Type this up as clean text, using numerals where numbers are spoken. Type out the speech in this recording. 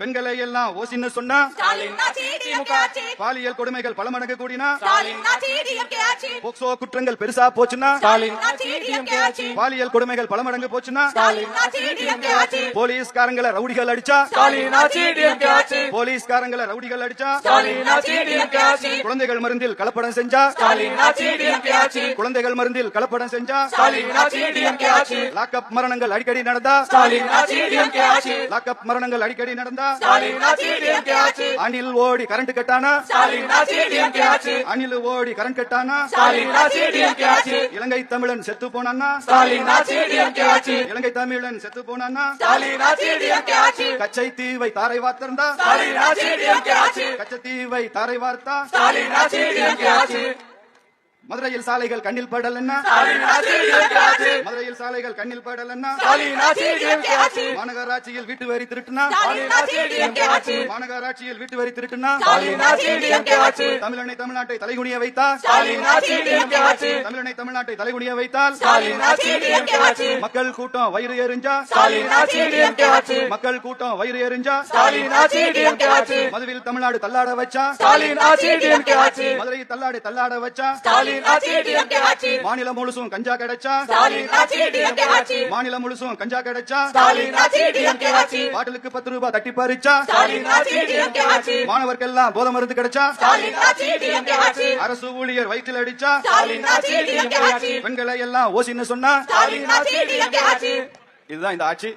பெண்களை எல்லாம் ஓசின்னு சொன்னா பாலியல் கொடுமைகள் பல மடங்கு கூடினா போக்சோ குற்றங்கள் பெருசா போச்சுன்னா பாலியல் கொடுமைகள் பல மடங்கு போச்சுன்னா போலீஸ்காரங்களை ரவுடிகள் அடிச்சா போலீஸ்காரங்களை ரவுடிகள் அடிச்சா குழந்தைகள் மருந்தில் கலப்படம் செஞ்சா குழந்தைகள் மருந்தில் கலப்படம் செஞ்சா லாக்அப் மரணங்கள் அடிக்கடி நடந்தா லாக்அப் மரணங்கள் அடிக்கடி நடந்தா அணில் ஓடி கரண்ட் கட்டானா அணில் ஓடி கரண்ட் கட்டானா இலங்கை தமிழன் செத்து போனான்னா இலங்கை தமிழன் செத்து போனான்னா கச்சை தீவை தாரை வார்த்திருந்தா கச்சை தீவை தாரை வார்த்தா மதுரையில் சாலைகள் கண்ணில் படல் என்ன மதுரையில் சாலைகள் கண்ணில் படல் என்ன மாநகராட்சியில் வீட்டு வரி திருட்டுனா மாநகராட்சியில் வீட்டு வரி திருட்டுனா தமிழனை தமிழ்நாட்டை தலைகுனிய வைத்தால் தமிழனை தமிழ்நாட்டை தலைகுனிய வைத்தால் மக்கள் கூட்டம் வயிறு எறிஞ்சா மக்கள் கூட்டம் வயிறு எறிஞ்சா மதுவில் தமிழ்நாடு தள்ளாட வச்சா மதுரையில் தள்ளாட வச்சா மாநிலம் முழுசும் கஞ்சா கிடைச்சா மாநிலம் முழுசும் கஞ்சா கிடைச்சா பாட்டிலுக்கு 10 ரூபாய் தட்டி பறிச்சா மாணவர்க்கெல்லாம் போதை மருந்து கிடைச்சா அரசு ஊழியர் வயிற்றில் அடிச்சா பெண்களை எல்லாம் ஓசின்னு சொன்னா இதுதான் இந்த ஆட்சி.